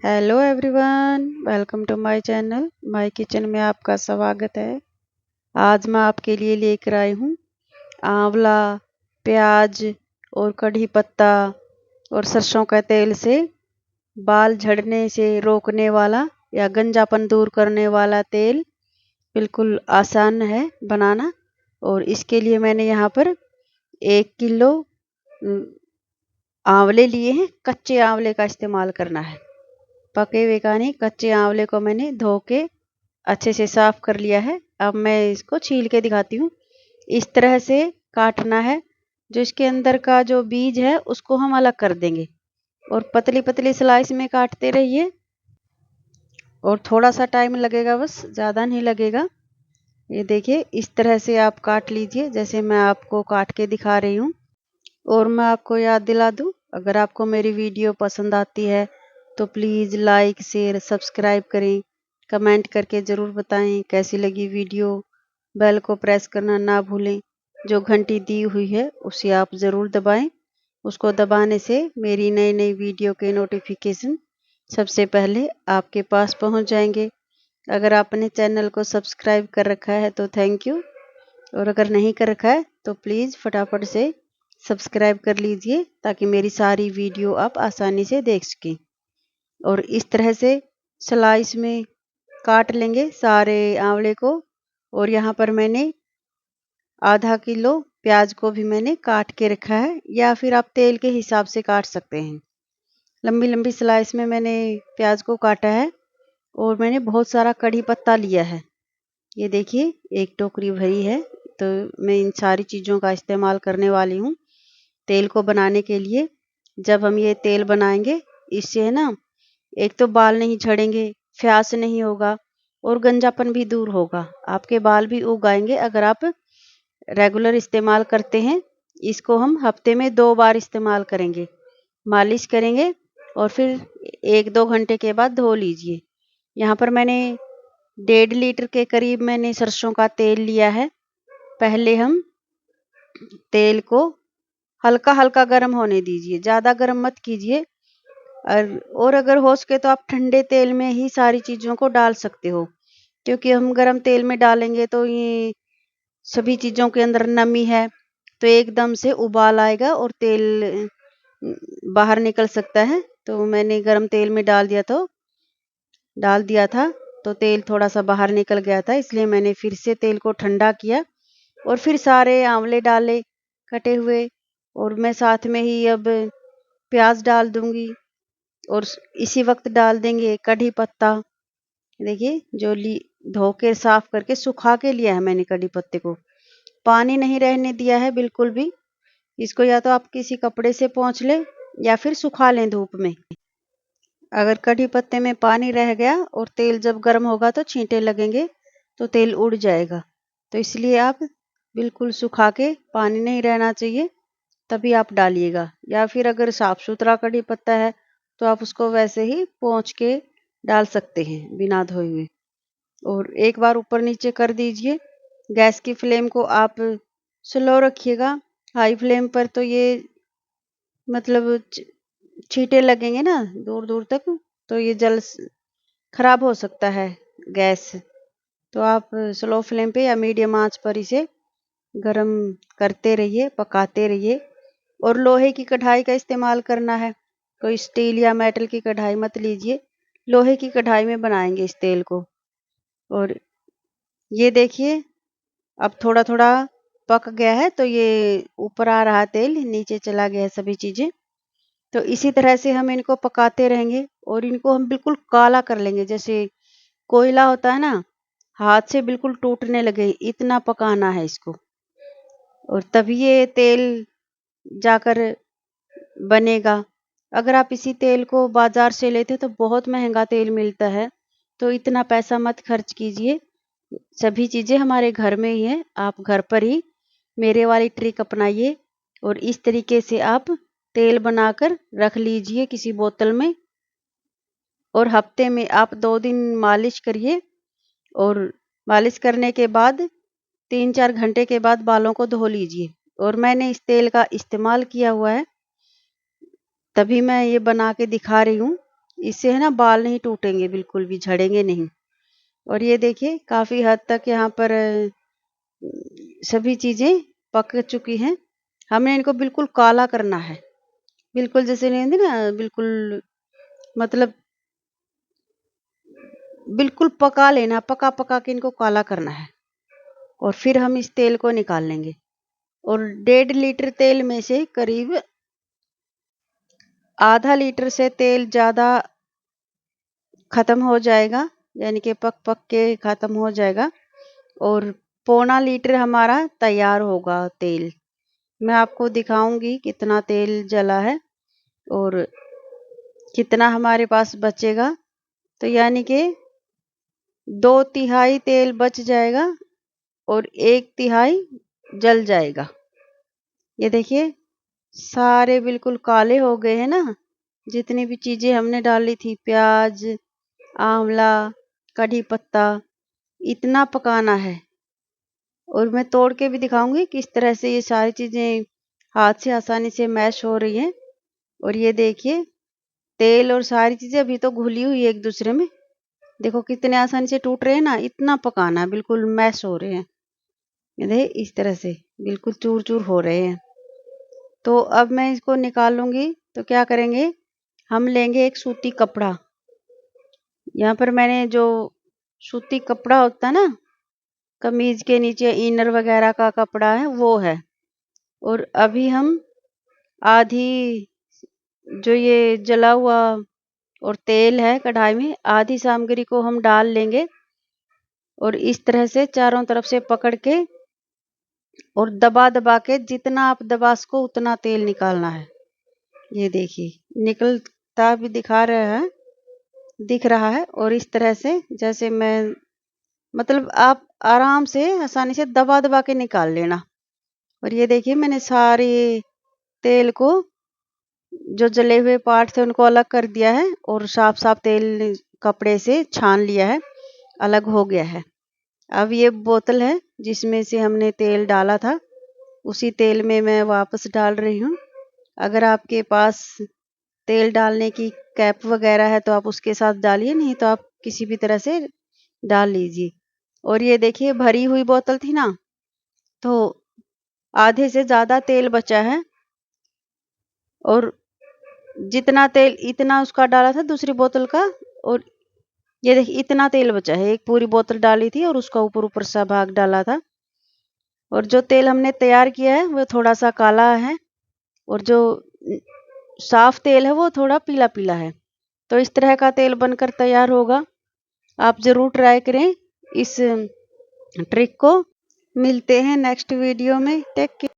Hello everyone, welcome to my channel. My kitchen में आपका स्वागत है। आज मैं आपके लिए लेकर आई हूँ आंवला, प्याज और कढ़ी पत्ता और सरसों का तेल से बाल झड़ने से रोकने वाला या गंजापन दूर करने वाला तेल। बिल्कुल आसान है बनाना। और इसके लिए मैंने यहाँ पर 1 किलो आंवले लिए हैं। कच्चे आंवले का इस्तेमाल करना है, पके हुए का नहीं। कच्चे आंवले को मैंने धो के अच्छे से साफ कर लिया है। अब मैं इसको छील के दिखाती हूँ। इस तरह से काटना है। जो इसके अंदर का जो बीज है उसको हम अलग कर देंगे और पतली पतली स्लाइस में काटते रहिए। और थोड़ा सा टाइम लगेगा, बस ज़्यादा नहीं लगेगा। ये देखिए, इस तरह से आप काट लीजिए जैसे मैं आपको काट के दिखा रही हूँ। और मैं आपको याद दिला दूँ, अगर आपको मेरी वीडियो पसंद आती है तो प्लीज़ लाइक शेयर सब्सक्राइब करें। कमेंट करके ज़रूर बताएं कैसी लगी वीडियो। बेल को प्रेस करना ना भूलें। जो घंटी दी हुई है उसे आप ज़रूर दबाएं। उसको दबाने से मेरी नई नई वीडियो के नोटिफिकेशन सबसे पहले आपके पास पहुंच जाएंगे। अगर आपने चैनल को सब्सक्राइब कर रखा है तो थैंक यू, और अगर नहीं कर रखा है तो प्लीज़ फटाफट से सब्सक्राइब कर लीजिए ताकि मेरी सारी वीडियो आप आसानी से देख सकें। और इस तरह से स्लाइस में काट लेंगे सारे आंवले को। और यहाँ पर मैंने ½ किलो प्याज को भी मैंने काट के रखा है, या फिर आप तेल के हिसाब से काट सकते हैं। लंबी लंबी स्लाइस में मैंने प्याज को काटा है। और मैंने बहुत सारा कढ़ी पत्ता लिया है। ये देखिए, एक टोकरी भरी है। तो मैं इन सारी चीज़ों का इस्तेमाल करने वाली हूँ तेल को बनाने के लिए। जब हम ये तेल बनाएंगे इससे है ना, एक तो बाल नहीं झड़ेंगे, फ्यास नहीं होगा और गंजापन भी दूर होगा। आपके बाल भी उग आएंगे अगर आप रेगुलर इस्तेमाल करते हैं। इसको हम हफ्ते में 2 बार इस्तेमाल करेंगे। मालिश करेंगे और फिर 1-2 घंटे के बाद धो लीजिए। यहाँ पर मैंने 1.5 लीटर के करीब मैंने सरसों का तेल लिया है। पहले हम तेल को हल्का हल्का गर्म होने दीजिए, ज़्यादा गर्म मत कीजिए। और अगर हो सके तो आप ठंडे तेल में ही सारी चीज़ों को डाल सकते हो, क्योंकि हम गर्म तेल में डालेंगे तो ये सभी चीज़ों के अंदर नमी है, तो एकदम से उबाल आएगा और तेल बाहर निकल सकता है। तो मैंने गर्म तेल में डाल दिया था तो तेल थोड़ा सा बाहर निकल गया था, इसलिए मैंने फिर से तेल को ठंडा किया और फिर सारे आंवले डाले कटे हुए। और मैं साथ में ही अब प्याज डाल दूंगी और इसी वक्त डाल देंगे कढ़ी पत्ता। देखिए, जो धो के साफ करके सुखा के लिया है मैंने कढ़ी पत्ते को, पानी नहीं रहने दिया है बिल्कुल भी। इसको या तो आप किसी कपड़े से पोंछ लें या फिर सुखा लें धूप में। अगर कढ़ी पत्ते में पानी रह गया और तेल जब गर्म होगा तो छींटे लगेंगे तो तेल उड़ जाएगा। तो इसलिए आप बिल्कुल सुखा के, पानी नहीं रहना चाहिए, तभी आप डालिएगा। या फिर अगर साफ सुथरा कढ़ी पत्ता है तो आप उसको वैसे ही पोंछ के डाल सकते हैं बिना धोए हुए। और एक बार ऊपर नीचे कर दीजिए। गैस की फ्लेम को आप स्लो रखिएगा। हाई फ्लेम पर तो ये मतलब छींटे लगेंगे ना दूर दूर तक, तो ये जल खराब हो सकता है गैस। तो आप स्लो फ्लेम पे या मीडियम आंच पर इसे गरम करते रहिए, पकाते रहिए। और लोहे की कढ़ाई का इस्तेमाल करना है, कोई स्टील या मेटल की कढ़ाई मत लीजिए। लोहे की कढ़ाई में बनाएंगे इस तेल को। और ये देखिए, अब थोड़ा थोड़ा पक गया है तो ये ऊपर आ रहा तेल, नीचे चला गया है सभी चीज़ें। तो इसी तरह से हम इनको पकाते रहेंगे और इनको हम बिल्कुल काला कर लेंगे, जैसे कोयला होता है ना, हाथ से बिल्कुल टूटने लगे, इतना पकाना है इसको। और तभी ये तेल जाकर बनेगा। अगर आप इसी तेल को बाजार से लेते तो बहुत महंगा तेल मिलता है, तो इतना पैसा मत खर्च कीजिए। सभी चीज़ें हमारे घर में ही है, आप घर पर ही मेरे वाली ट्रिक अपनाइए और इस तरीके से आप तेल बनाकर रख लीजिए किसी बोतल में। और हफ्ते में आप 2 दिन मालिश करिए और मालिश करने के बाद 3-4 घंटे के बाद बालों को धो लीजिए। और मैंने इस तेल का इस्तेमाल किया हुआ है, तभी मैं ये बना के दिखा रही हूँ। इससे है ना बाल नहीं टूटेंगे, बिल्कुल भी झड़ेंगे नहीं। और ये देखिए काफ़ी हद तक यहाँ पर सभी चीज़ें पक चुकी हैं। हमने इनको बिल्कुल काला करना है, बिल्कुल जैसे नहीं होती ना, बिल्कुल मतलब बिल्कुल पका लेना, पका पका के इनको काला करना है। और फिर हम इस तेल को निकाल लेंगे। और 1.5 लीटर तेल में से करीब आधा लीटर से तेल ज़्यादा ख़त्म हो जाएगा, यानी कि पक पक के ख़त्म हो जाएगा। और पौना लीटर हमारा तैयार होगा तेल। मैं आपको दिखाऊंगी कितना तेल जला है और कितना हमारे पास बचेगा। तो यानी कि 2/3 तेल बच जाएगा और 1/3 जल जाएगा। ये देखिए सारे बिल्कुल काले हो गए हैं ना। जितनी भी चीज़ें हमने डाली थी, प्याज, आंवला, कढ़ी पत्ता, इतना पकाना है। और मैं तोड़ के भी दिखाऊंगी किस तरह से ये सारी चीज़ें हाथ से आसानी से मैश हो रही हैं। और ये देखिए तेल और सारी चीज़ें अभी तो घुली हुई है एक दूसरे में। देखो कितने आसानी से टूट रहे हैं ना, इतना पकाना है, बिल्कुल मैश हो रहे हैं। ये देखिए इस तरह से बिल्कुल चूर चूर हो रहे हैं। तो अब मैं इसको निकाल लूँगी। तो क्या करेंगे, हम लेंगे एक सूती कपड़ा। यहाँ पर मैंने जो सूती कपड़ा होता है ना, कमीज के नीचे इनर वगैरह का कपड़ा है, वो है। और अभी हम आधी जो ये जला हुआ और तेल है कढ़ाई में, आधी सामग्री को हम डाल लेंगे और इस तरह से चारों तरफ से पकड़ के और दबा दबा के, जितना आप दबा सको उतना तेल निकालना है। ये देखिए निकलता भी दिख रहा है। और इस तरह से जैसे मैं मतलब आप आराम से आसानी से दबा दबा के निकाल लेना। और ये देखिए मैंने सारे तेल को, जो जले हुए पार्ट थे उनको अलग कर दिया है और साफ साफ तेल कपड़े से छान लिया है, अलग हो गया है। अब ये बोतल है जिसमें से हमने तेल डाला था, उसी तेल में मैं वापस डाल रही हूँ। अगर आपके पास तेल डालने की कैप वगैरह है तो आप उसके साथ डालिए, नहीं तो आप किसी भी तरह से डाल लीजिए। और ये देखिए भरी हुई बोतल थी ना, तो आधे से ज़्यादा तेल बचा है। और जितना तेल इतना उसका डाला था दूसरी बोतल का। और ये देखिए इतना तेल बचा है, एक पूरी बोतल डाली थी और उसका ऊपर ऊपर सा भाग डाला था। और जो तेल हमने तैयार किया है वो थोड़ा सा काला है और जो साफ तेल है वो थोड़ा पीला पीला है। तो इस तरह का तेल बनकर तैयार होगा। आप ज़रूर ट्राई करें इस ट्रिक को। मिलते हैं नेक्स्ट वीडियो में। Take care.